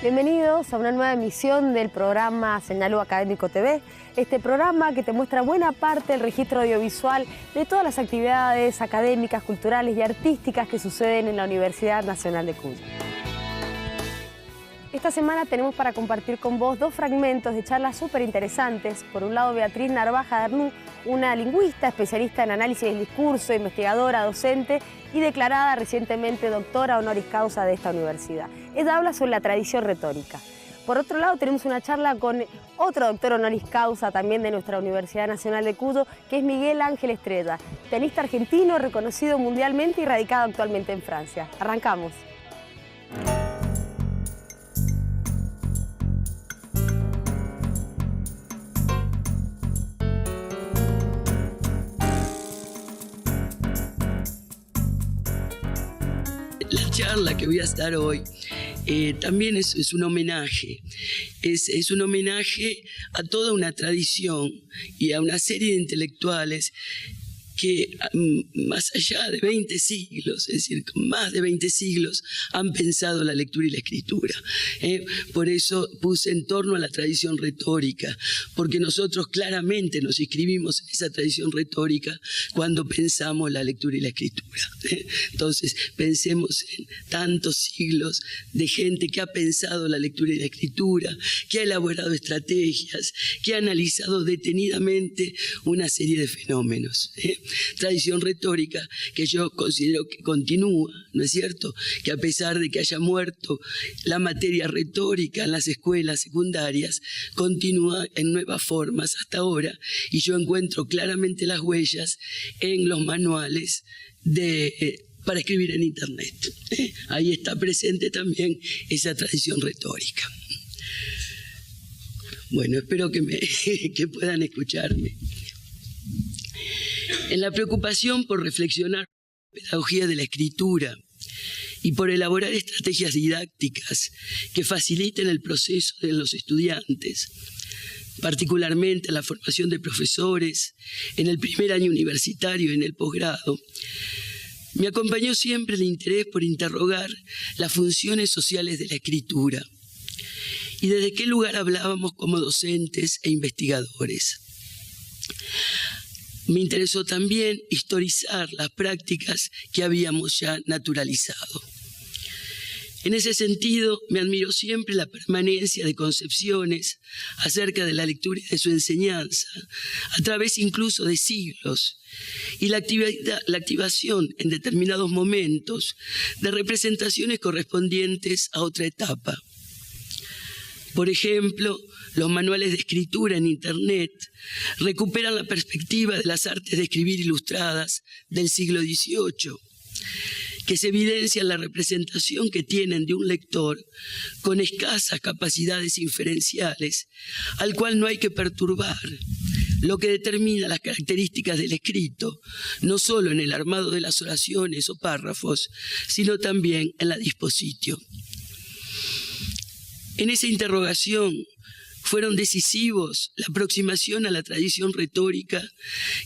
Bienvenidos a una nueva emisión del programa Señal U Académico TV. Este programa que te muestra buena parte del registro audiovisual de todas las actividades académicas, culturales y artísticas que suceden en la Universidad Nacional de Cuyo. Esta semana tenemos para compartir con vos dos fragmentos de charlas súper interesantes. Por un lado, Beatriz Narvaja Arnú, una lingüista especialista en análisis del discurso, investigadora, docente y declarada recientemente doctora honoris causa de esta universidad. Ella habla sobre la tradición retórica. Por otro lado, tenemos una charla con otro doctor honoris causa también de nuestra Universidad Nacional de Cuyo, que es Miguel Ángel Estrella, tenista argentino reconocido mundialmente y radicado actualmente en Francia. Arrancamos. La charla que voy a estar hoy también es un homenaje. Es un homenaje a toda una tradición y a una serie de intelectuales que más allá de 20 siglos, es decir, más de 20 siglos, han pensado la lectura y la escritura. Por eso puse en torno a la tradición retórica, porque nosotros claramente nos inscribimos en esa tradición retórica cuando pensamos la lectura y la escritura. Entonces, pensemos en tantos siglos de gente que ha pensado la lectura y la escritura, que ha elaborado estrategias, que ha analizado detenidamente una serie de fenómenos. Tradición retórica que yo considero que continúa, ¿no es cierto? Que a pesar de que haya muerto la materia retórica en las escuelas secundarias, continúa en nuevas formas hasta ahora, y yo encuentro claramente las huellas en los manuales para escribir en Internet. Ahí está presente también esa tradición retórica. Bueno, espero que puedan escucharme. En la preocupación por reflexionar la pedagogía de la escritura y por elaborar estrategias didácticas que faciliten el proceso de los estudiantes, particularmente en la formación de profesores, en el primer año universitario y en el posgrado, me acompañó siempre el interés por interrogar las funciones sociales de la escritura y desde qué lugar hablábamos como docentes e investigadores. Me interesó también historizar las prácticas que habíamos ya naturalizado. En ese sentido, me admiró siempre la permanencia de concepciones acerca de la lectura y de su enseñanza, a través incluso de siglos, y la activación en determinados momentos de representaciones correspondientes a otra etapa. Por ejemplo, los manuales de escritura en Internet recuperan la perspectiva de las artes de escribir ilustradas del siglo XVIII, que se evidencia en la representación que tienen de un lector con escasas capacidades inferenciales, al cual no hay que perturbar, lo que determina las características del escrito, no solo en el armado de las oraciones o párrafos, sino también en la dispositio. En esa interrogación fueron decisivos la aproximación a la tradición retórica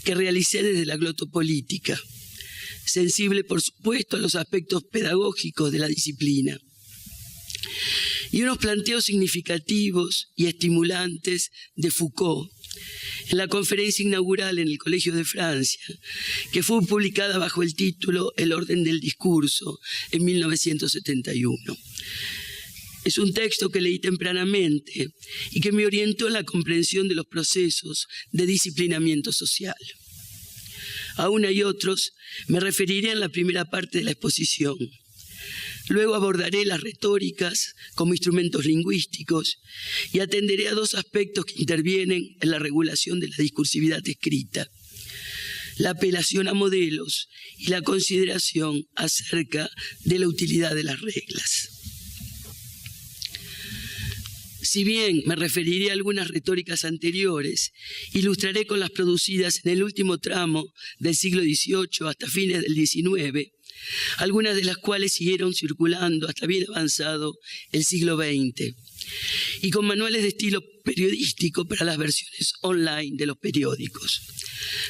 que realicé desde la glotopolítica, sensible por supuesto a los aspectos pedagógicos de la disciplina, y unos planteos significativos y estimulantes de Foucault en la conferencia inaugural en el Colegio de Francia, que fue publicada bajo el título El orden del discurso en 1971. Es un texto que leí tempranamente y que me orientó en la comprensión de los procesos de disciplinamiento social. A una y otros me referiré en la primera parte de la exposición. Luego abordaré las retóricas como instrumentos lingüísticos y atenderé a dos aspectos que intervienen en la regulación de la discursividad escrita: la apelación a modelos y la consideración acerca de la utilidad de las reglas. Si bien me referiré a algunas retóricas anteriores, ilustraré con las producidas en el último tramo del siglo XVIII hasta fines del XIX, algunas de las cuales siguieron circulando hasta bien avanzado el siglo XX, y con manuales de estilo periodístico para las versiones online de los periódicos.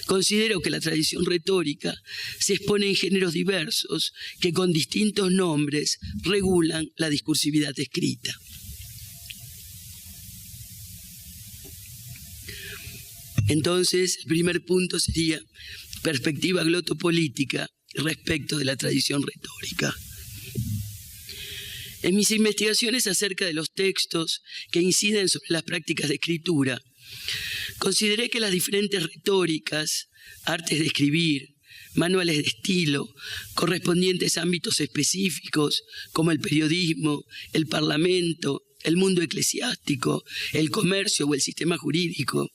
Considero que la tradición retórica se expone en géneros diversos que con distintos nombres regulan la discursividad escrita. Entonces, el primer punto sería perspectiva glotopolítica respecto de la tradición retórica. En mis investigaciones acerca de los textos que inciden sobre las prácticas de escritura, consideré que las diferentes retóricas, artes de escribir, manuales de estilo, correspondientes a ámbitos específicos como el periodismo, el parlamento, el mundo eclesiástico, el comercio o el sistema jurídico,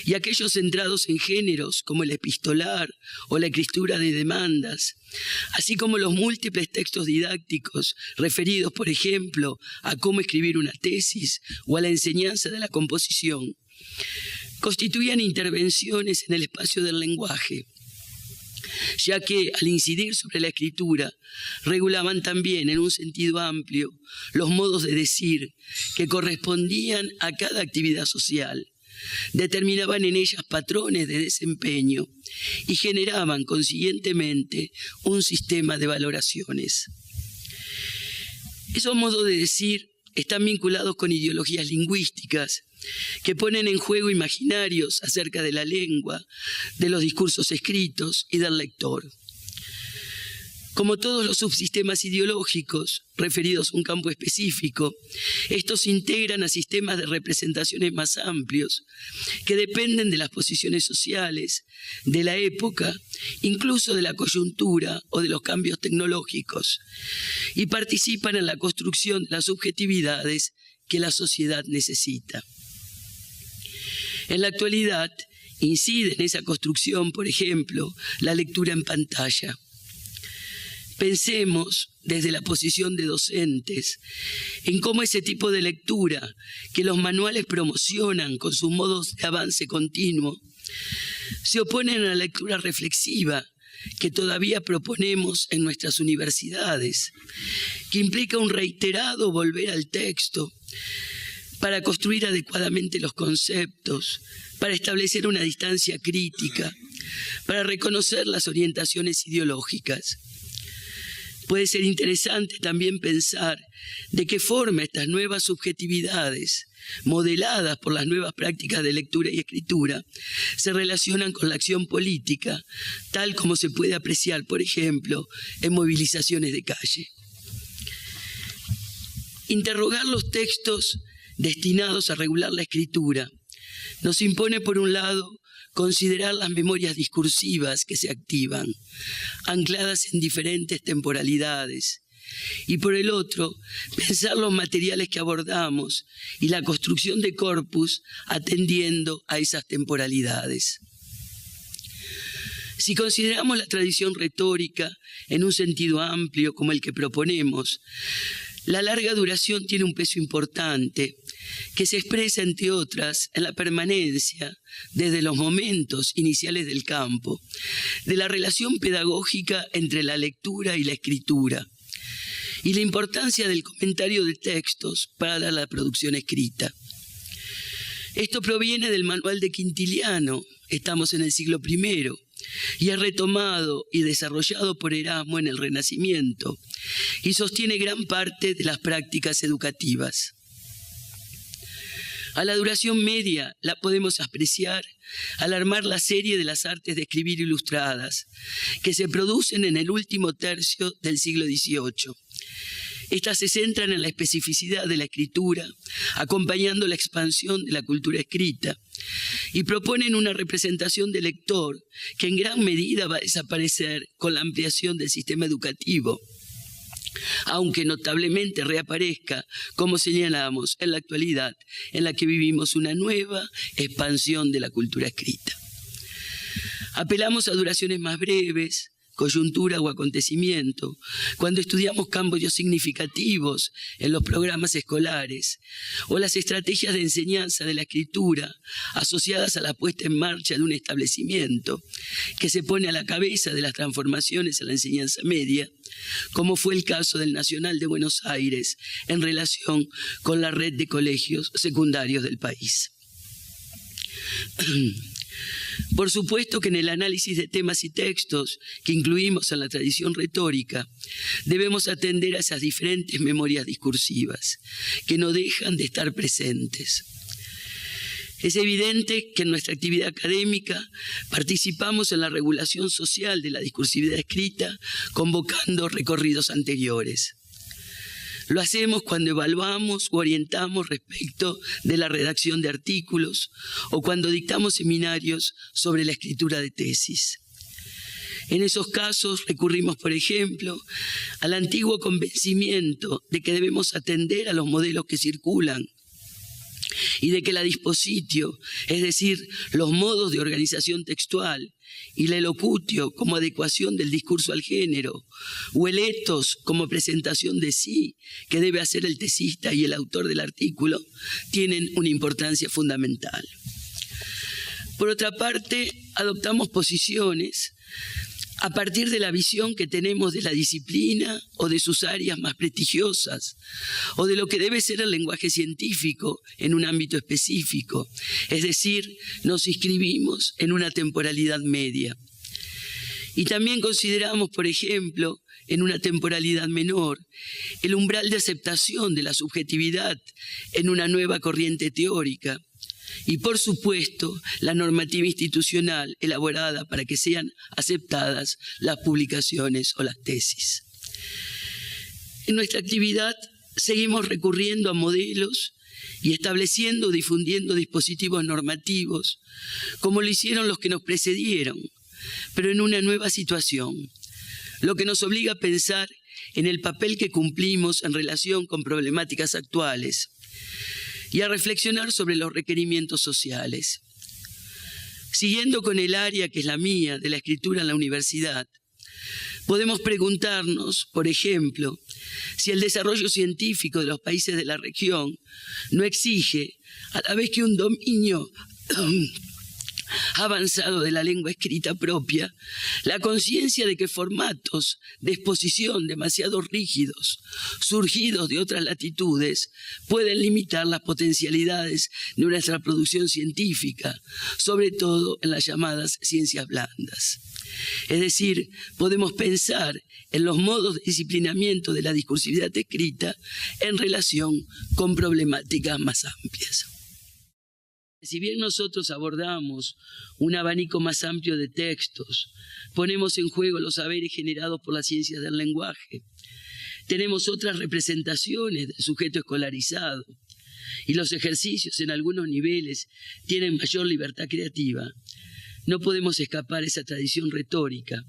y aquellos centrados en géneros como el epistolar o la escritura de demandas, así como los múltiples textos didácticos referidos, por ejemplo, a cómo escribir una tesis o a la enseñanza de la composición, constituían intervenciones en el espacio del lenguaje, ya que al incidir sobre la escritura regulaban también en un sentido amplio los modos de decir que correspondían a cada actividad social, determinaban en ellas patrones de desempeño y generaban consiguientemente un sistema de valoraciones. Esos modos de decir están vinculados con ideologías lingüísticas que ponen en juego imaginarios acerca de la lengua, de los discursos escritos y del lector. Como todos los subsistemas ideológicos referidos a un campo específico, estos se integran a sistemas de representaciones más amplios que dependen de las posiciones sociales, de la época, incluso de la coyuntura o de los cambios tecnológicos, y participan en la construcción de las subjetividades que la sociedad necesita. En la actualidad, incide en esa construcción, por ejemplo, la lectura en pantalla. Pensemos desde la posición de docentes en cómo ese tipo de lectura que los manuales promocionan con sus modos de avance continuo se oponen a la lectura reflexiva que todavía proponemos en nuestras universidades, que implica un reiterado volver al texto para construir adecuadamente los conceptos, para establecer una distancia crítica, para reconocer las orientaciones ideológicas. Puede ser interesante también pensar de qué forma estas nuevas subjetividades, modeladas por las nuevas prácticas de lectura y escritura, se relacionan con la acción política, tal como se puede apreciar, por ejemplo, en movilizaciones de calle. Interrogar los textos destinados a regular la escritura nos impone, por un lado, considerar las memorias discursivas que se activan, ancladas en diferentes temporalidades, y por el otro, pensar los materiales que abordamos y la construcción de corpus atendiendo a esas temporalidades. Si consideramos la tradición retórica en un sentido amplio como el que proponemos, la larga duración tiene un peso importante que se expresa, entre otras, en la permanencia, desde los momentos iniciales del campo, de la relación pedagógica entre la lectura y la escritura, y la importancia del comentario de textos para la producción escrita. Esto proviene del manual de Quintiliano, estamos en el siglo I, y es retomado y desarrollado por Erasmo en el Renacimiento, y sostiene gran parte de las prácticas educativas. A la duración media la podemos apreciar al armar la serie de las artes de escribir ilustradas, que se producen en el último tercio del siglo XVIII. Estas se centran en la especificidad de la escritura, acompañando la expansión de la cultura escrita, y proponen una representación del lector que en gran medida va a desaparecer con la ampliación del sistema educativo, aunque notablemente reaparezca, como señalamos, en la actualidad, en la que vivimos una nueva expansión de la cultura escrita. Apelamos a duraciones más breves, coyuntura o acontecimiento, cuando estudiamos cambios significativos en los programas escolares o las estrategias de enseñanza de la escritura asociadas a la puesta en marcha de un establecimiento que se pone a la cabeza de las transformaciones en la enseñanza media, como fue el caso del Nacional de Buenos Aires en relación con la red de colegios secundarios del país. Por supuesto que en el análisis de temas y textos que incluimos en la tradición retórica, debemos atender a esas diferentes memorias discursivas que no dejan de estar presentes. Es evidente que en nuestra actividad académica participamos en la regulación social de la discursividad escrita, convocando recorridos anteriores. Lo hacemos cuando evaluamos o orientamos respecto de la redacción de artículos o cuando dictamos seminarios sobre la escritura de tesis. En esos casos recurrimos, por ejemplo, al antiguo convencimiento de que debemos atender a los modelos que circulan y de que la dispositio, es decir, los modos de organización textual, y la elocutio como adecuación del discurso al género, o el ethos como presentación de sí que debe hacer el tesista y el autor del artículo, tienen una importancia fundamental. Por otra parte, adoptamos posiciones a partir de la visión que tenemos de la disciplina o de sus áreas más prestigiosas, o de lo que debe ser el lenguaje científico en un ámbito específico, es decir, nos inscribimos en una temporalidad media. Y también consideramos, por ejemplo, en una temporalidad menor, el umbral de aceptación de la subjetividad en una nueva corriente teórica, y por supuesto la normativa institucional elaborada para que sean aceptadas las publicaciones o las tesis. En nuestra actividad seguimos recurriendo a modelos y estableciendo o difundiendo dispositivos normativos, como lo hicieron los que nos precedieron, pero en una nueva situación, lo que nos obliga a pensar en el papel que cumplimos en relación con problemáticas actuales y a reflexionar sobre los requerimientos sociales. Siguiendo con el área que es la mía, de la escritura en la universidad, podemos preguntarnos, por ejemplo, si el desarrollo científico de los países de la región no exige, a la vez que un dominio avanzado de la lengua escrita propia, la conciencia de que formatos de exposición demasiado rígidos, surgidos de otras latitudes, pueden limitar las potencialidades de nuestra producción científica, sobre todo en las llamadas ciencias blandas. Es decir, podemos pensar en los modos de disciplinamiento de la discursividad escrita en relación con problemáticas más amplias. Si bien nosotros abordamos un abanico más amplio de textos, ponemos en juego los saberes generados por las ciencias del lenguaje, tenemos otras representaciones del sujeto escolarizado y los ejercicios en algunos niveles tienen mayor libertad creativa, no podemos escapar a esa tradición retórica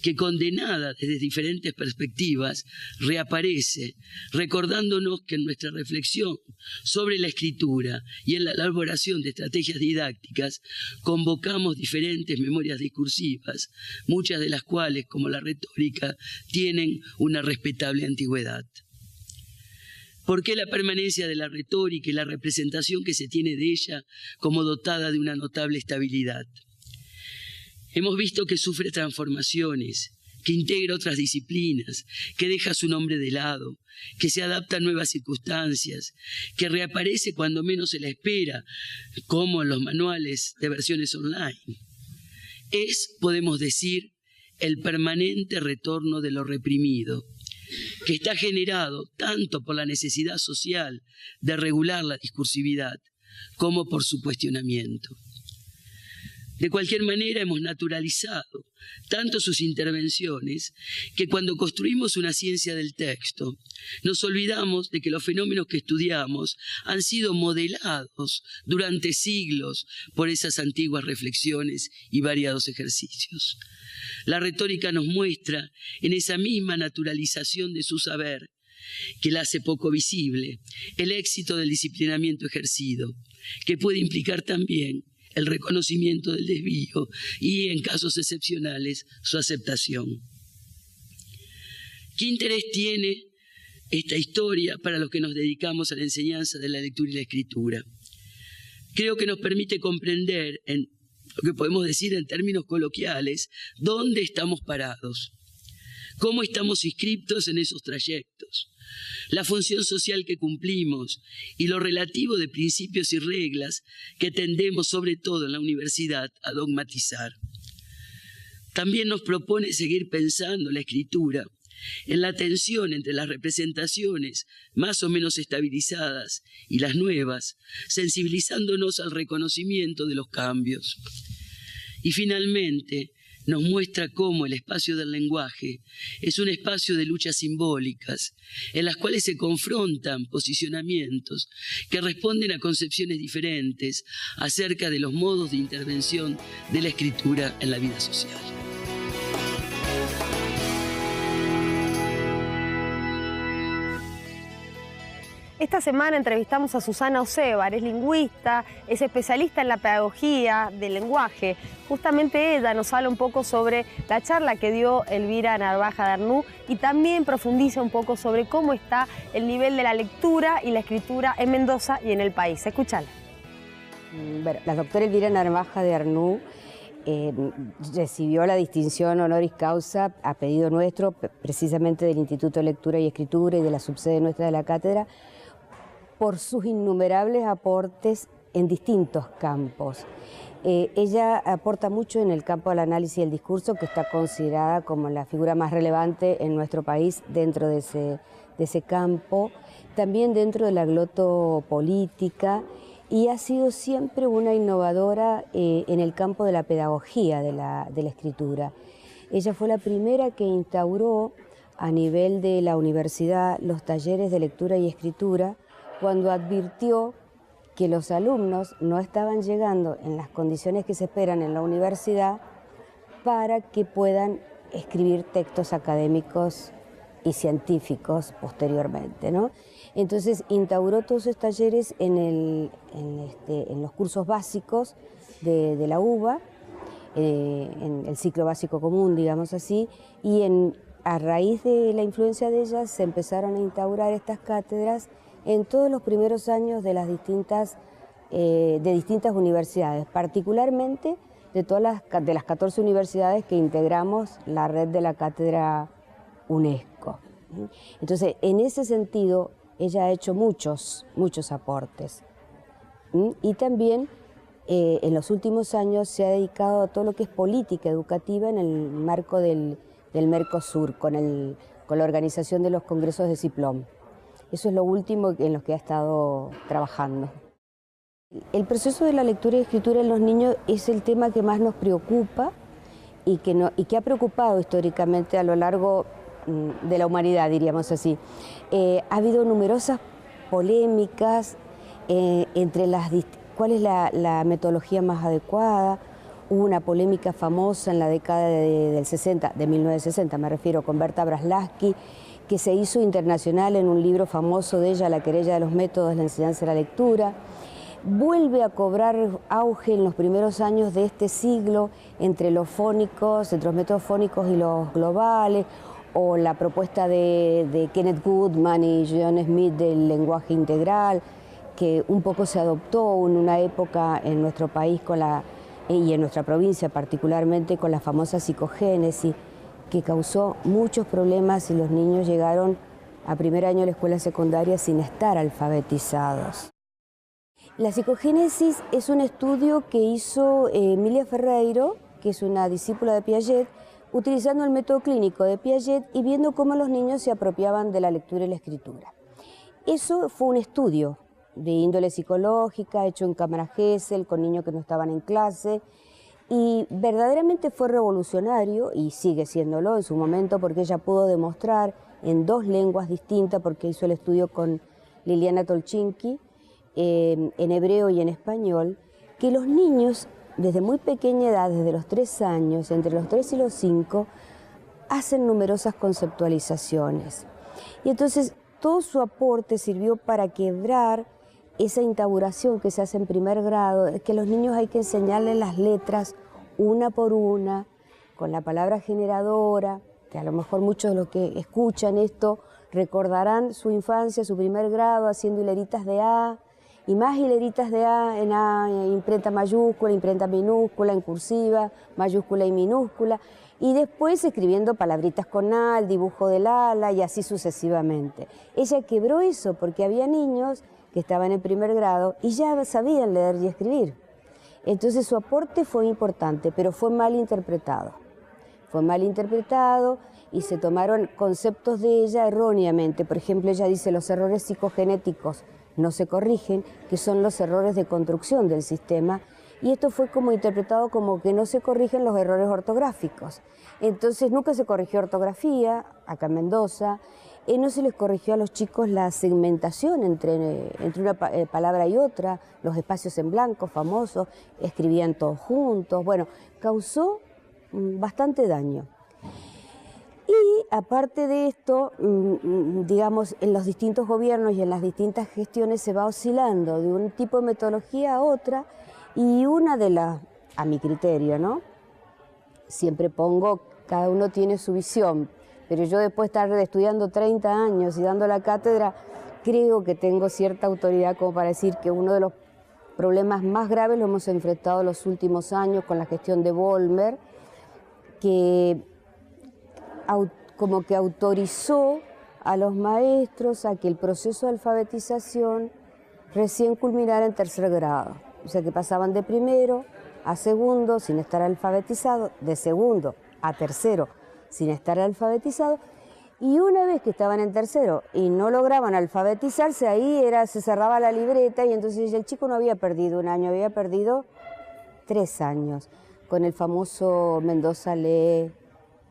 que, condenada desde diferentes perspectivas, reaparece, recordándonos que en nuestra reflexión sobre la escritura y en la elaboración de estrategias didácticas convocamos diferentes memorias discursivas, muchas de las cuales, como la retórica, tienen una respetable antigüedad. ¿Por qué la permanencia de la retórica y la representación que se tiene de ella como dotada de una notable estabilidad? Hemos visto que sufre transformaciones, que integra otras disciplinas, que deja su nombre de lado, que se adapta a nuevas circunstancias, que reaparece cuando menos se la espera, como en los manuales de versiones online. Es, podemos decir, el permanente retorno de lo reprimido, que está generado tanto por la necesidad social de regular la discursividad como por su cuestionamiento. De cualquier manera, hemos naturalizado tanto sus intervenciones que cuando construimos una ciencia del texto, nos olvidamos de que los fenómenos que estudiamos han sido modelados durante siglos por esas antiguas reflexiones y variados ejercicios. La retórica nos muestra en esa misma naturalización de su saber, que la hace poco visible, el éxito del disciplinamiento ejercido, que puede implicar también el reconocimiento del desvío y, en casos excepcionales, su aceptación. ¿Qué interés tiene esta historia para los que nos dedicamos a la enseñanza de la lectura y la escritura? Creo que nos permite comprender, en lo que podemos decir en términos coloquiales, dónde estamos parados, cómo estamos inscriptos en esos trayectos, la función social que cumplimos y lo relativo de principios y reglas que tendemos, sobre todo en la universidad, a dogmatizar. También nos propone seguir pensando la escritura en la tensión entre las representaciones más o menos estabilizadas y las nuevas, sensibilizándonos al reconocimiento de los cambios. Y finalmente, nos muestra cómo el espacio del lenguaje es un espacio de luchas simbólicas, en las cuales se confrontan posicionamientos que responden a concepciones diferentes acerca de los modos de intervención de la escritura en la vida social. Esta semana entrevistamos a Susana Océvar, es lingüista, es especialista en la pedagogía del lenguaje. Justamente ella nos habla un poco sobre la charla que dio Elvira Narvaja de Arnú y también profundiza un poco sobre cómo está el nivel de la lectura y la escritura en Mendoza y en el país. Escúchala. Bueno, la doctora Elvira Narvaja de Arnú recibió la distinción honoris causa a pedido nuestro, precisamente del Instituto de Lectura y Escritura y de la subsede nuestra de la cátedra, por sus innumerables aportes en distintos campos. Ella aporta mucho en el campo del análisis del discurso, que está considerada como la figura más relevante en nuestro país dentro de ese campo, también dentro de la glotopolítica, y ha sido siempre una innovadora en el campo de la pedagogía de la escritura. Ella fue la primera que instauró a nivel de la universidad los talleres de lectura y escritura, cuando advirtió que los alumnos no estaban llegando en las condiciones que se esperan en la universidad para que puedan escribir textos académicos y científicos posteriormente, ¿no? Entonces instauró todos esos talleres en los cursos básicos de la UBA, en el ciclo básico común, digamos así, y a raíz de la influencia de ellas se empezaron a instaurar estas cátedras en todos los primeros años de distintas universidades, particularmente de las 14 universidades que integramos la red de la cátedra UNESCO. Entonces, en ese sentido, ella ha hecho muchos aportes. Y también en los últimos años se ha dedicado a todo lo que es política educativa en el marco del Mercosur, con la organización de los congresos de CIPLOM. Eso es lo último en lo que ha estado trabajando. El proceso de la lectura y escritura en los niños es el tema que más nos preocupa y que ha preocupado históricamente a lo largo de la humanidad, diríamos así. Ha habido numerosas polémicas entre cuál es la metodología más adecuada. Hubo una polémica famosa en la década del 60, de 1960 me refiero, con Berta Braslavsky, que se hizo internacional en un libro famoso de ella, La querella de los métodos de la enseñanza de la lectura. Vuelve a cobrar auge en los primeros años de este siglo entre los métodos fónicos y los globales, o la propuesta de Kenneth Goodman y John Smith del lenguaje integral, que un poco se adoptó en una época en nuestro país y en nuestra provincia particularmente con la famosa psicogénesis, que causó muchos problemas y los niños llegaron a primer año de la escuela secundaria sin estar alfabetizados. La psicogénesis es un estudio que hizo Emilia Ferreiro, que es una discípula de Piaget, utilizando el método clínico de Piaget y viendo cómo los niños se apropiaban de la lectura y la escritura. Eso fue un estudio de índole psicológica, hecho en cámara Gesell, con niños que no estaban en clase, y verdaderamente fue revolucionario, y sigue siéndolo en su momento, porque ella pudo demostrar en 2 lenguas distintas, porque hizo el estudio con Liliana Tolchinki, en hebreo y en español, que los niños, desde muy pequeña edad, desde los 3 años, entre los 3 y los 5, hacen numerosas conceptualizaciones. Y entonces todo su aporte sirvió para quebrar esa instauración que se hace en primer grado, es que a los niños hay que enseñarles las letras una por una, con la palabra generadora, que a lo mejor muchos de los que escuchan esto recordarán su infancia, su primer grado, haciendo hileritas de A, y más hileritas de A, imprenta mayúscula, imprenta minúscula, en cursiva, mayúscula y minúscula, y después escribiendo palabritas con A, el dibujo del ala, y así sucesivamente. Ella quebró eso porque había niños que estaban en primer grado y ya sabían leer y escribir. Entonces su aporte fue importante, pero fue mal interpretado. Fue mal interpretado y se tomaron conceptos de ella erróneamente. Por ejemplo, ella dice los errores psicogenéticos no se corrigen, que son los errores de construcción del sistema, y esto fue como interpretado como que no se corrigen los errores ortográficos. Entonces nunca se corrigió ortografía, acá en Mendoza, no se les corrigió a los chicos la segmentación entre una palabra y otra, los espacios en blanco famosos, escribían todos juntos, bueno, causó bastante daño. Y aparte de esto, digamos, en los distintos gobiernos y en las distintas gestiones se va oscilando de un tipo de metodología a otra, y una de las, a mi criterio, ¿no? Siempre pongo, cada uno tiene su visión, pero yo después de estar estudiando 30 años y dando la cátedra, creo que tengo cierta autoridad como para decir que uno de los problemas más graves lo hemos enfrentado en los últimos años con la gestión de Vollmer, que como que autorizó a los maestros a que el proceso de alfabetización recién culminara en tercer grado. O sea, que pasaban de primero a segundo sin estar alfabetizados, de segundo a tercero sin estar alfabetizados, y una vez que estaban en tercero y no lograban alfabetizarse, ahí se cerraba la libreta, y entonces el chico no había perdido un año, había perdido 3 años, con el famoso Mendoza lee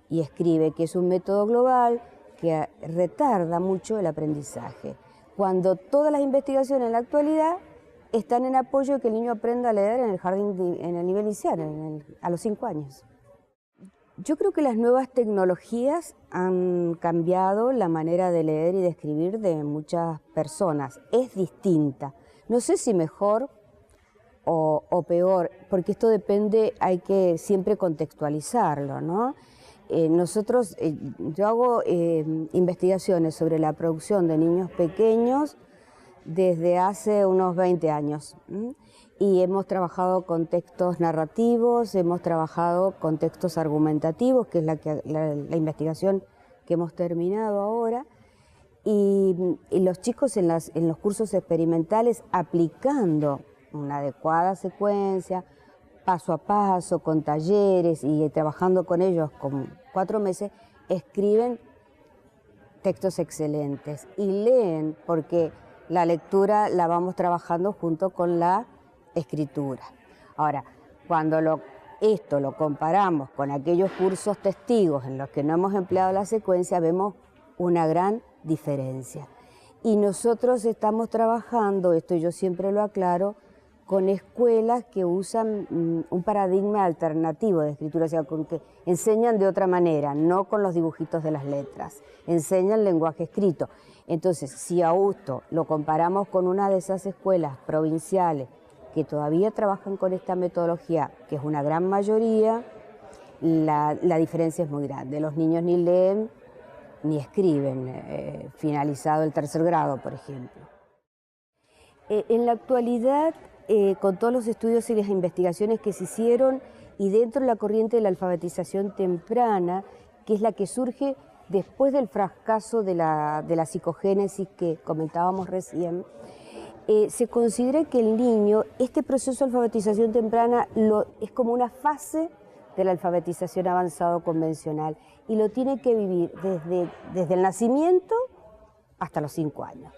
y escribe, que es un método global que retarda mucho el aprendizaje, cuando todas las investigaciones en la actualidad están en apoyo de que el niño aprenda a leer en el jardín, en el nivel inicial, a los 5 años. Yo creo que las nuevas tecnologías han cambiado la manera de leer y de escribir de muchas personas. Es distinta. No sé si mejor o peor, porque esto depende, hay que siempre contextualizarlo, ¿no? Yo hago investigaciones sobre la producción de niños pequeños desde hace unos 20 años. Y hemos trabajado con textos narrativos, hemos trabajado con textos argumentativos, que es la investigación que hemos terminado ahora, y los chicos en los cursos experimentales, aplicando una adecuada secuencia, paso a paso, con talleres y trabajando con ellos con 4 meses, escriben textos excelentes y leen, porque la lectura la vamos trabajando junto con la escritura. Ahora, cuando esto lo comparamos con aquellos cursos testigos en los que no hemos empleado la secuencia, vemos una gran diferencia. Y nosotros estamos trabajando, esto yo siempre lo aclaro, con escuelas que usan un paradigma alternativo de escritura, o sea, con que enseñan de otra manera, no con los dibujitos de las letras, enseñan lenguaje escrito. Entonces, si a esto lo comparamos con una de esas escuelas provinciales que todavía trabajan con esta metodología, que es una gran mayoría, la diferencia es muy grande. Los niños ni leen ni escriben, finalizado el tercer grado, por ejemplo. En la actualidad, con todos los estudios y las investigaciones que se hicieron, y dentro de la corriente de la alfabetización temprana, que es la que surge después del fracaso de la psicogénesis que comentábamos recién, se considera que el niño, este proceso de alfabetización temprana es como una fase de la alfabetización avanzado convencional, y lo tiene que vivir desde el nacimiento hasta los 5 años.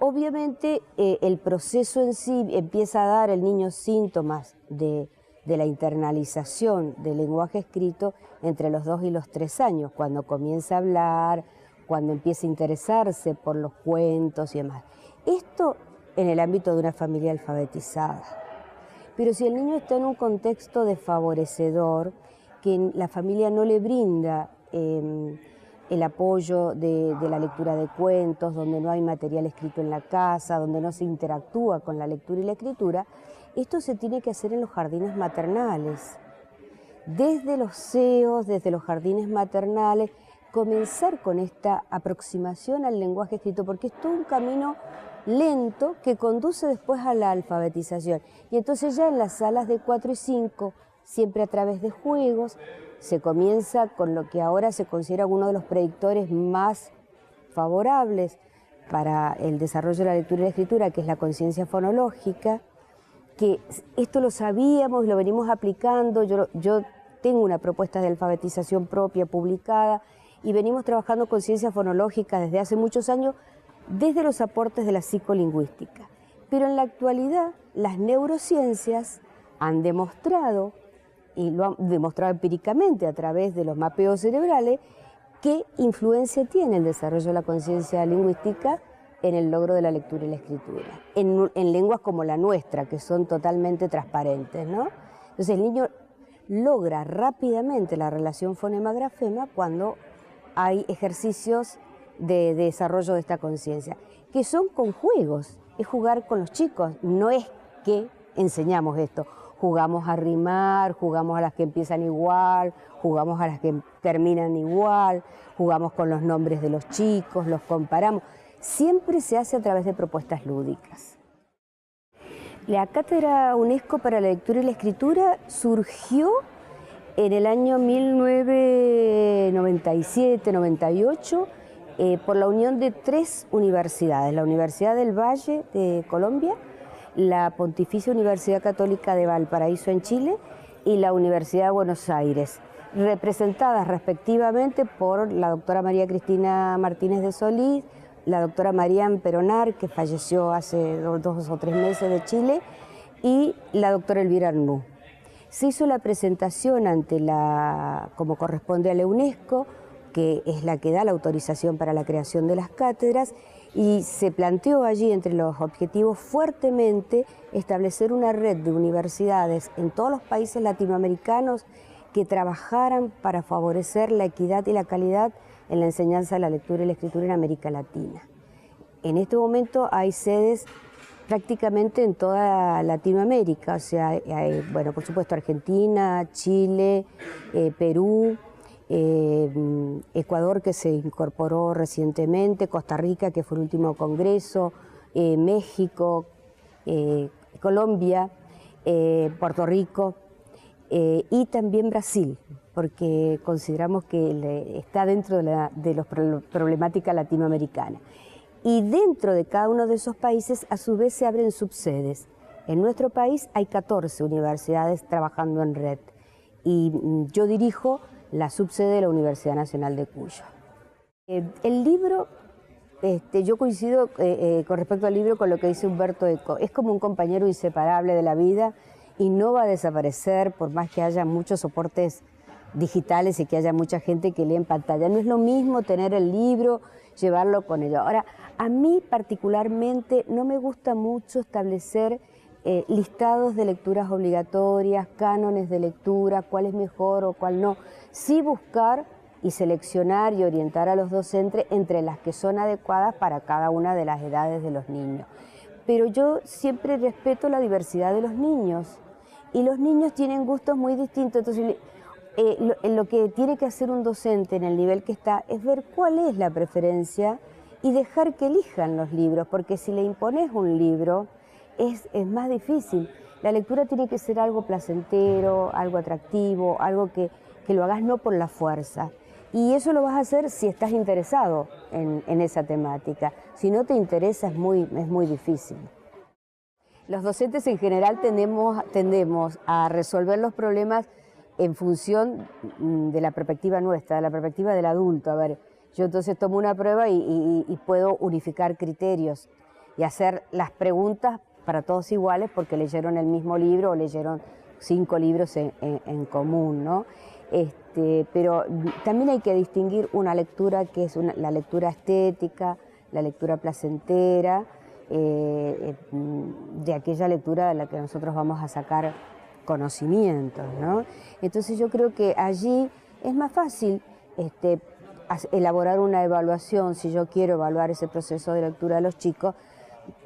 Obviamente el proceso en sí empieza a dar el niño síntomas de la internalización del lenguaje escrito entre los 2 y los 3 años, cuando comienza a hablar, cuando empieza a interesarse por los cuentos y demás. Esto en el ámbito de una familia alfabetizada. Pero si el niño está en un contexto desfavorecedor, que la familia no le brinda el apoyo de la lectura de cuentos, donde no hay material escrito en la casa, donde no se interactúa con la lectura y la escritura, esto se tiene que hacer en los jardines maternales. Desde los CEOs, desde los jardines maternales, comenzar con esta aproximación al lenguaje escrito, porque es todo un camino lento que conduce después a la alfabetización. Y entonces ya en las salas de 4 y 5, siempre a través de juegos, se comienza con lo que ahora se considera uno de los predictores más favorables para el desarrollo de la lectura y la escritura, que es la conciencia fonológica, que esto lo sabíamos y lo venimos aplicando. Yo tengo una propuesta de alfabetización propia publicada, y venimos trabajando con ciencia fonológica desde hace muchos años, desde los aportes de la psicolingüística. Pero en la actualidad las neurociencias han demostrado, y lo han demostrado empíricamente a través de los mapeos cerebrales, qué influencia tiene el desarrollo de la conciencia lingüística en el logro de la lectura y la escritura, en lenguas como la nuestra, que son totalmente transparentes, ¿no? Entonces el niño logra rápidamente la relación fonema-grafema cuando hay ejercicios de desarrollo de esta conciencia, que son con juegos, es jugar con los chicos, no es que enseñamos esto, jugamos a rimar, jugamos a las que empiezan igual, jugamos a las que terminan igual, jugamos con los nombres de los chicos, los comparamos, siempre se hace a través de propuestas lúdicas. La Cátedra UNESCO para la Lectura y la Escritura surgió en el año 1997-98 por la unión de 3 universidades, la Universidad del Valle de Colombia, la Pontificia Universidad Católica de Valparaíso en Chile y la Universidad de Buenos Aires, representadas respectivamente por la doctora María Cristina Martínez de Solís, la doctora Marian Peronar, que falleció hace 2 o 3 meses de Chile, y la doctora Elvira Arnú. Se hizo la presentación ante como corresponde a la UNESCO, que es la que da la autorización para la creación de las cátedras, y se planteó allí entre los objetivos fuertemente establecer una red de universidades en todos los países latinoamericanos que trabajaran para favorecer la equidad y la calidad en la enseñanza de la lectura y la escritura en América Latina. En este momento hay sedes prácticamente en toda Latinoamérica, o sea, hay, bueno, por supuesto Argentina, Chile, Perú, Ecuador, que se incorporó recientemente, Costa Rica, que fue el último congreso, México, Colombia, Puerto Rico y también Brasil, porque consideramos que está dentro de la problemática latinoamericana. Y dentro de cada uno de esos países, a su vez, se abren subsedes. En nuestro país hay 14 universidades trabajando en red y yo dirijo la subsede de la Universidad Nacional de Cuyo. El libro, yo coincido con respecto al libro con lo que dice Humberto Eco, es como un compañero inseparable de la vida y no va a desaparecer por más que haya muchos soportes digitales y que haya mucha gente que lee en pantalla. No es lo mismo tener el libro, llevarlo con ello. Ahora, a mí particularmente no me gusta mucho establecer listados de lecturas obligatorias, cánones de lectura, cuál es mejor o cuál no. Sí buscar y seleccionar y orientar a los docentes entre las que son adecuadas para cada una de las edades de los niños. Pero yo siempre respeto la diversidad de los niños y los niños tienen gustos muy distintos, entonces lo que tiene que hacer un docente en el nivel que está es ver cuál es la preferencia y dejar que elijan los libros, porque si le impones un libro es más difícil. La lectura tiene que ser algo placentero, algo atractivo, algo que lo hagas no por la fuerza. Y eso lo vas a hacer si estás interesado en esa temática. Si no te interesa es muy difícil. Los docentes en general tendemos a resolver los problemas en función de la perspectiva nuestra, de la perspectiva del adulto. A ver, yo entonces tomo una prueba y puedo unificar criterios y hacer las preguntas para todos iguales porque leyeron el mismo libro o leyeron 5 libros en común, ¿no? Pero también hay que distinguir una lectura que es la lectura estética, la lectura placentera, de aquella lectura de la que nosotros vamos a sacar conocimientos, ¿no? Entonces yo creo que allí es más fácil elaborar una evaluación, si yo quiero evaluar ese proceso de lectura de los chicos,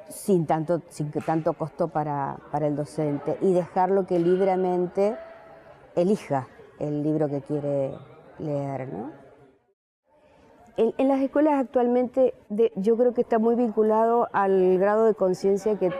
sin que tanto costo para el docente, y dejarlo que libremente elija el libro que quiere leer, ¿no? En las escuelas actualmente yo creo que está muy vinculado al grado de conciencia que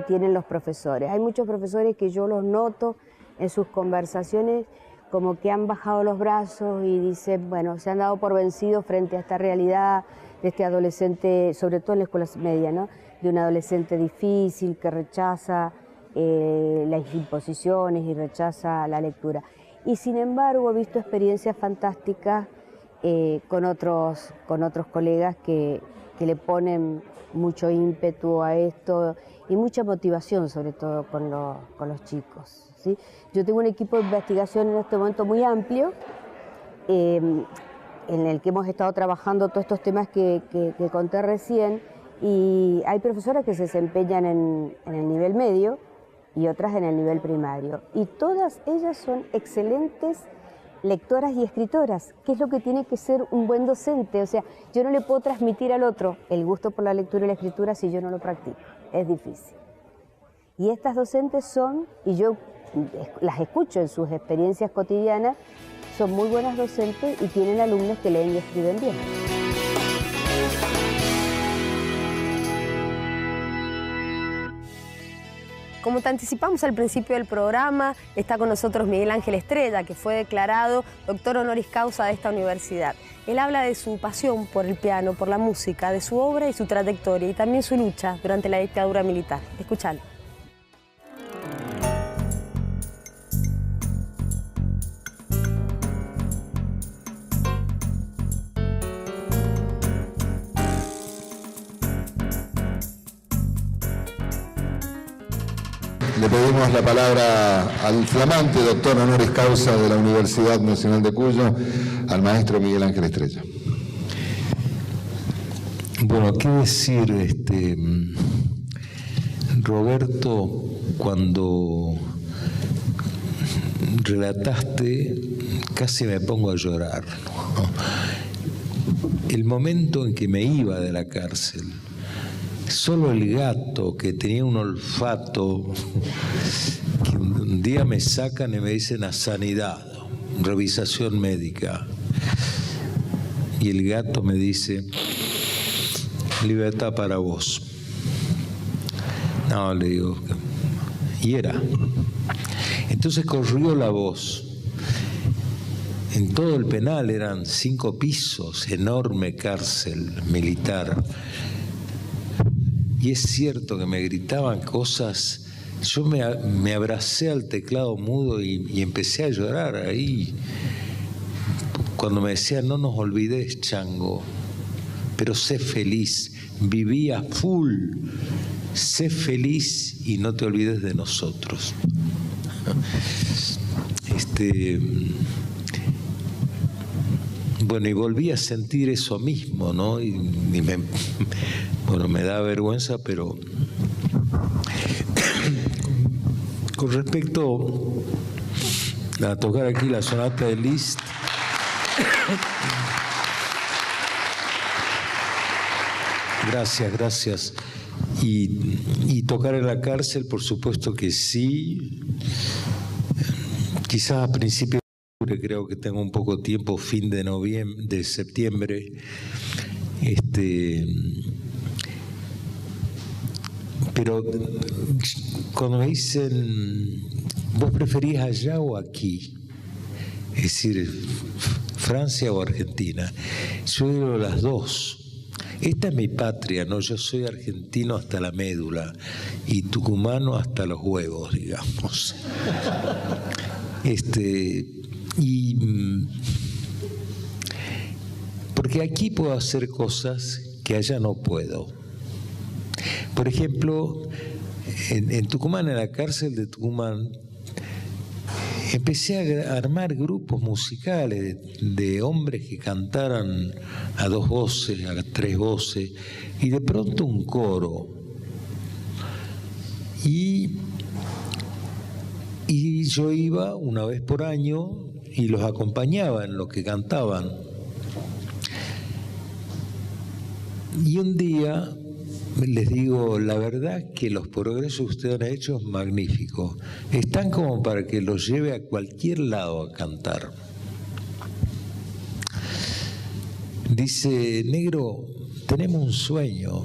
tienen los profesores. Hay muchos profesores que yo los noto en sus conversaciones como que han bajado los brazos y dicen, bueno, se han dado por vencidos frente a esta realidad de este adolescente, sobre todo en la escuela media, ¿no? De un adolescente difícil que rechaza las imposiciones y rechaza la lectura. Y sin embargo he visto experiencias fantásticas con otros colegas que le ponen mucho ímpetu a esto y mucha motivación, sobre todo con los chicos, ¿sí? Yo tengo un equipo de investigación en este momento muy amplio, en el que hemos estado trabajando todos estos temas que conté recién, y hay profesoras que se desempeñan en el nivel medio y otras en el nivel primario, y todas ellas son excelentes lectoras y escritoras, que es lo que tiene que ser un buen docente. O sea, yo no le puedo transmitir al otro el gusto por la lectura y la escritura si yo no lo practico, es difícil. Y estas docentes son, y yo las escucho en sus experiencias cotidianas, son muy buenas docentes y tienen alumnos que leen y escriben bien. Como te anticipamos al principio del programa, está con nosotros Miguel Ángel Estrella, que fue declarado doctor honoris causa de esta universidad. Él habla de su pasión por el piano, por la música, de su obra y su trayectoria, y también su lucha durante la dictadura militar. Escuchalo. Le pedimos la palabra al flamante doctor honoris causa de la Universidad Nacional de Cuyo, al maestro Miguel Ángel Estrella. Bueno, ¿qué decir, Roberto, cuando relataste, casi me pongo a llorar, ¿no? El momento en que me iba de la cárcel, solo el gato, que tenía un olfato, que un día me sacan y me dicen a sanidad, revisación médica, y el gato me dice, libertad para vos. No, le digo, y era. Entonces corrió la voz. En todo el penal eran 5 pisos, enorme cárcel militar. Y es cierto que me gritaban cosas. Yo me abracé al teclado mudo y empecé a llorar ahí. Cuando me decían, no nos olvides, Chango, pero sé feliz, vivía full, sé feliz y no te olvides de nosotros. Bueno, y volví a sentir eso mismo, ¿no? Bueno, me da vergüenza, pero con respecto a tocar aquí la sonata de Liszt, gracias. Y tocar en la cárcel, por supuesto que sí. Quizás a principios de octubre, creo que tengo un poco de tiempo, fin de septiembre. Pero cuando me dicen, ¿vos preferís allá o aquí? Es decir, Francia o Argentina. Yo digo las dos. Esta es mi patria, ¿no? Yo soy argentino hasta la médula y tucumano hasta los huevos, digamos. Porque aquí puedo hacer cosas que allá no puedo. Por ejemplo, en Tucumán, en la cárcel de Tucumán, empecé a armar grupos musicales de hombres que cantaran a 2 voces, a 3 voces, y de pronto un coro. Y yo iba una vez por año y los acompañaba en lo que cantaban. Y un día les digo, la verdad que los progresos que ustedes han hecho es magnífico. Están como para que los lleve a cualquier lado a cantar. Dice, negro, tenemos un sueño.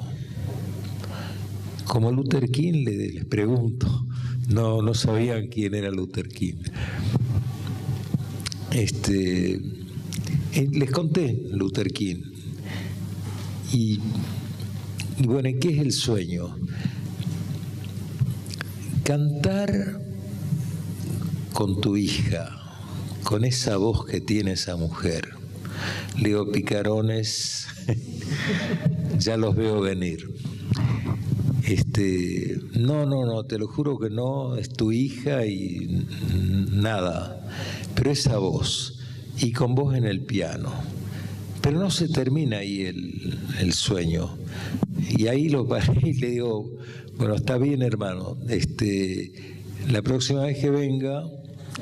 Como Luther King, les pregunto. No sabían quién era Luther King. Les conté Luther King. Y bueno, ¿qué es el sueño? Cantar con tu hija, con esa voz que tiene esa mujer, Le digo, picarones, ya los veo venir. No, te lo juro que no, es tu hija y nada, pero esa voz, y con vos en el piano. Pero no se termina ahí el sueño. Y ahí lo paré y le digo, bueno, está bien, hermano, la próxima vez que venga,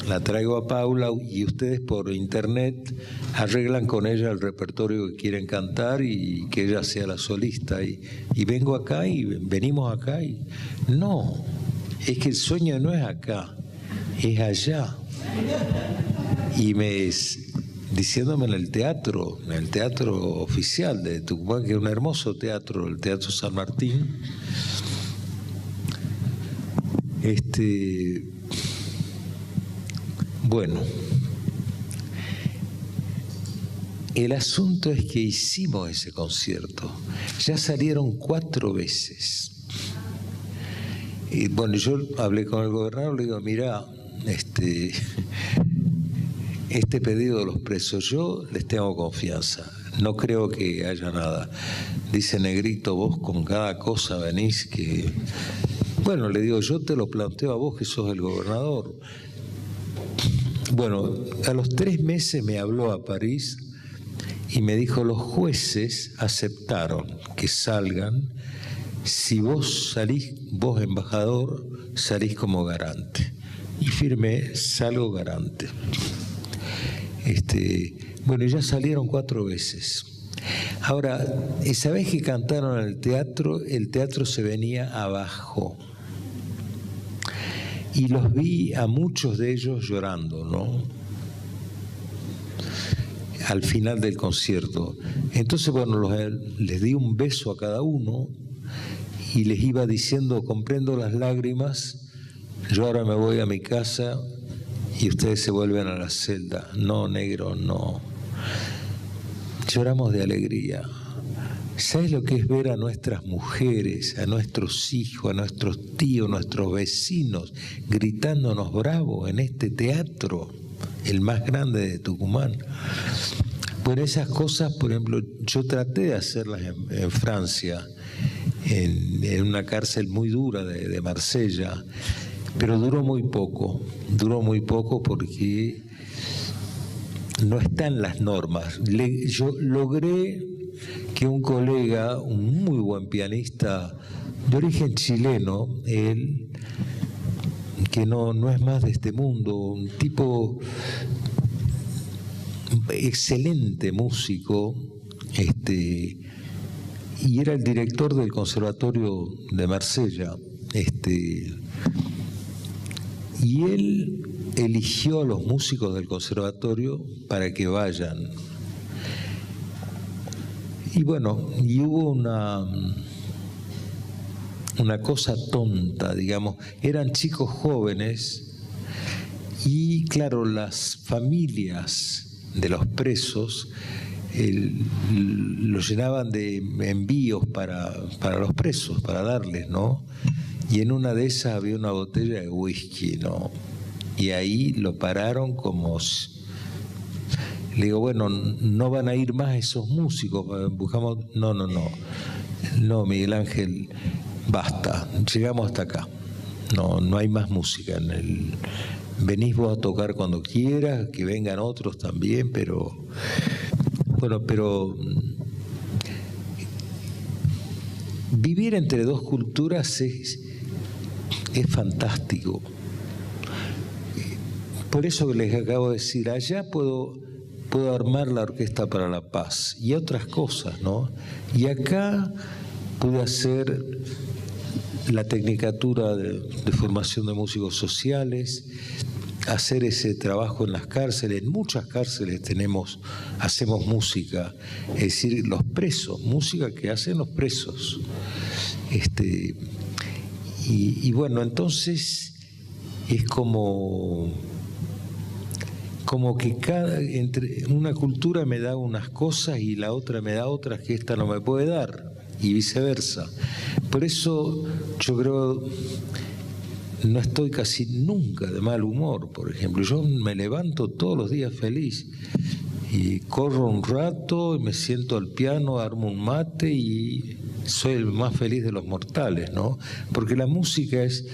la traigo a Paula y ustedes por internet arreglan con ella el repertorio que quieren cantar y que ella sea la solista. Y vengo acá y venimos acá y... No, es que el sueño no es acá, es allá. Y diciéndome en el teatro oficial de Tucumán, que es un hermoso teatro, el Teatro San Martín, bueno, el asunto es que hicimos ese concierto, ya salieron 4 veces. Y bueno, yo hablé con el gobernador, le digo, mirá, este pedido de los presos, yo les tengo confianza, no creo que haya nada. Dice, Negrito, vos con cada cosa venís que... Bueno, le digo, yo te lo planteo a vos que sos el gobernador. Bueno, a los 3 meses me habló a París y me dijo, los jueces aceptaron que salgan si vos salís, vos embajador, salís como garante. Y firmé, salgo garante. Bueno, ya salieron 4 veces. Ahora, esa vez que cantaron en el teatro se venía abajo. Y los vi a muchos de ellos llorando, ¿no? Al final del concierto. Entonces, bueno, les di un beso a cada uno y les iba diciendo, comprendo las lágrimas, yo ahora me voy a mi casa y ustedes se vuelven a la celda. No, negro, no. Lloramos de alegría. ¿Sabes lo que es ver a nuestras mujeres, a nuestros hijos, a nuestros tíos, nuestros vecinos, gritándonos bravos en este teatro, el más grande de Tucumán? Bueno, esas cosas, por ejemplo, yo traté de hacerlas en Francia, en una cárcel muy dura de Marsella, pero duró muy poco porque no están las normas. Yo logré que un colega, un muy buen pianista de origen chileno, él, que no es más de este mundo, un tipo excelente músico, y era el director del Conservatorio de Marsella, y él eligió a los músicos del conservatorio para que vayan. Y bueno, y hubo una cosa tonta, digamos, eran chicos jóvenes y claro, las familias de los presos los llenaban de envíos para los presos, para darles, ¿no? Y en una de esas había una botella de whisky, ¿no? Y ahí lo pararon como... Le digo, bueno, no van a ir más esos músicos, buscamos... No, Miguel Ángel, basta, llegamos hasta acá. No hay más música en el... Venís vos a tocar cuando quieras, que vengan otros también, pero... Bueno, pero... Vivir entre dos culturas es fantástico. Por eso que les acabo de decir, allá puedo armar la Orquesta para la Paz y otras cosas, ¿no? Y acá pude hacer la Tecnicatura de formación de músicos sociales, hacer ese trabajo en las cárceles. En muchas cárceles hacemos música, es decir, los presos, música que hacen los presos. Y bueno, entonces es como que entre una cultura me da unas cosas y la otra me da otras que esta no me puede dar, y viceversa. Por eso yo creo, no estoy casi nunca de mal humor, por ejemplo. Yo me levanto todos los días feliz y corro un rato, y me siento al piano, armo un mate y soy el más feliz de los mortales, ¿no? Porque la música es,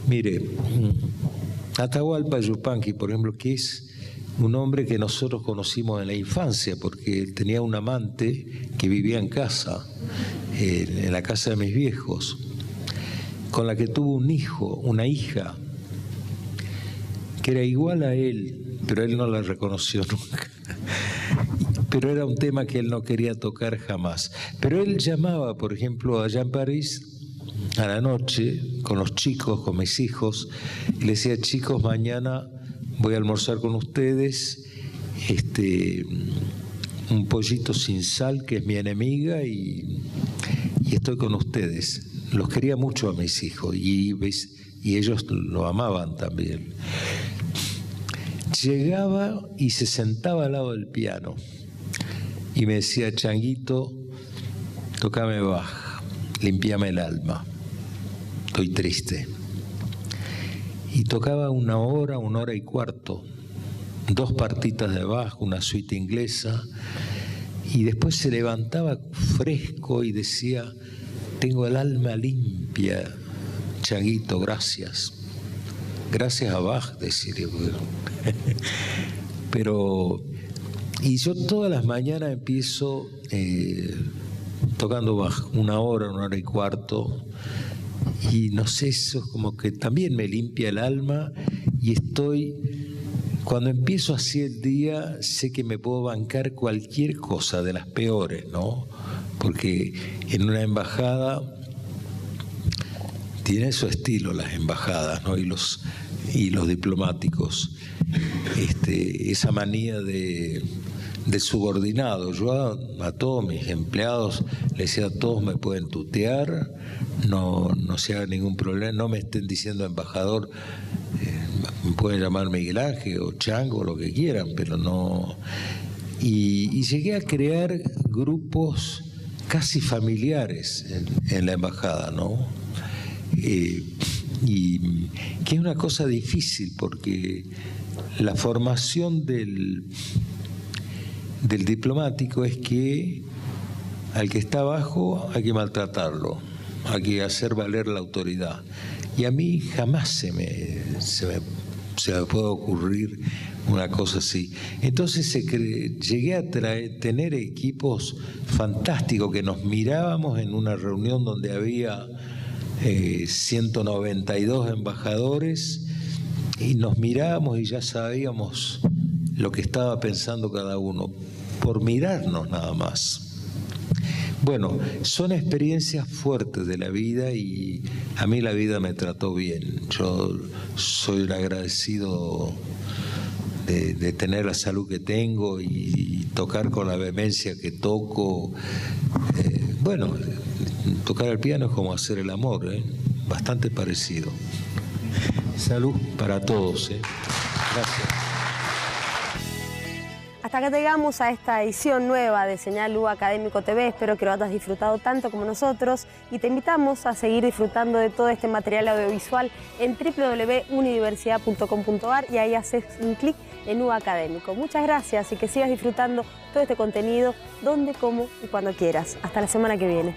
mire, Atahualpa Yupanqui, por ejemplo, que es un hombre que nosotros conocimos en la infancia, porque él tenía un amante que vivía en casa, en la casa de mis viejos, con la que tuvo un hijo, una hija, que era igual a él, pero él no la reconoció nunca. Pero era un tema que él no quería tocar jamás. Pero él llamaba, por ejemplo, allá en París, a la noche, con los chicos, con mis hijos, y le decía: chicos, mañana voy a almorzar con ustedes, un pollito sin sal, que es mi enemiga, y estoy con ustedes. Los quería mucho a mis hijos, y ellos lo amaban también. Llegaba y se sentaba al lado del piano y me decía: Changuito, tocame Bach, limpiame el alma, estoy triste. Y tocaba una hora y cuarto, 2 partitas de Bach, una suite inglesa, y después se levantaba fresco y decía: tengo el alma limpia, Changuito, gracias. Gracias a Bach, decía. Pero, y yo todas las mañanas empiezo tocando Bach, una hora y cuarto, y no sé, eso es como que también me limpia el alma, y cuando empiezo así el día, sé que me puedo bancar cualquier cosa, de las peores, ¿no? Porque en una embajada tiene su estilo, las embajadas, ¿no? Y los diplomáticos, esa manía de subordinado. Yo a todos mis empleados les decía: todos me pueden tutear, no se haga ningún problema, no me estén diciendo embajador, me pueden llamar Miguel Ángel o Chango, lo que quieran, pero no. Y llegué a crear grupos casi familiares en la embajada, ¿no? Y que es una cosa difícil, porque la formación del diplomático es que al que está abajo hay que maltratarlo, hay que hacer valer la autoridad. Y a mí jamás se me puede ocurrir una cosa así. Entonces llegué a tener equipos fantásticos, que nos mirábamos en una reunión donde había 192 embajadores, y nos mirábamos y ya sabíamos lo que estaba pensando cada uno, por mirarnos nada más. Bueno, son experiencias fuertes de la vida, y a mí la vida me trató bien. Yo soy un agradecido de tener la salud que tengo y tocar con la vehemencia que toco. Bueno, tocar el piano es como hacer el amor, bastante parecido. Salud para todos. Gracias. Hasta que llegamos a esta edición nueva de Señal U Académico TV. Espero que lo hayas disfrutado tanto como nosotros, y te invitamos a seguir disfrutando de todo este material audiovisual en www.universidad.com.ar, y ahí haces un clic en U Académico. Muchas gracias, y que sigas disfrutando todo este contenido donde, como y cuando quieras. Hasta la semana que viene.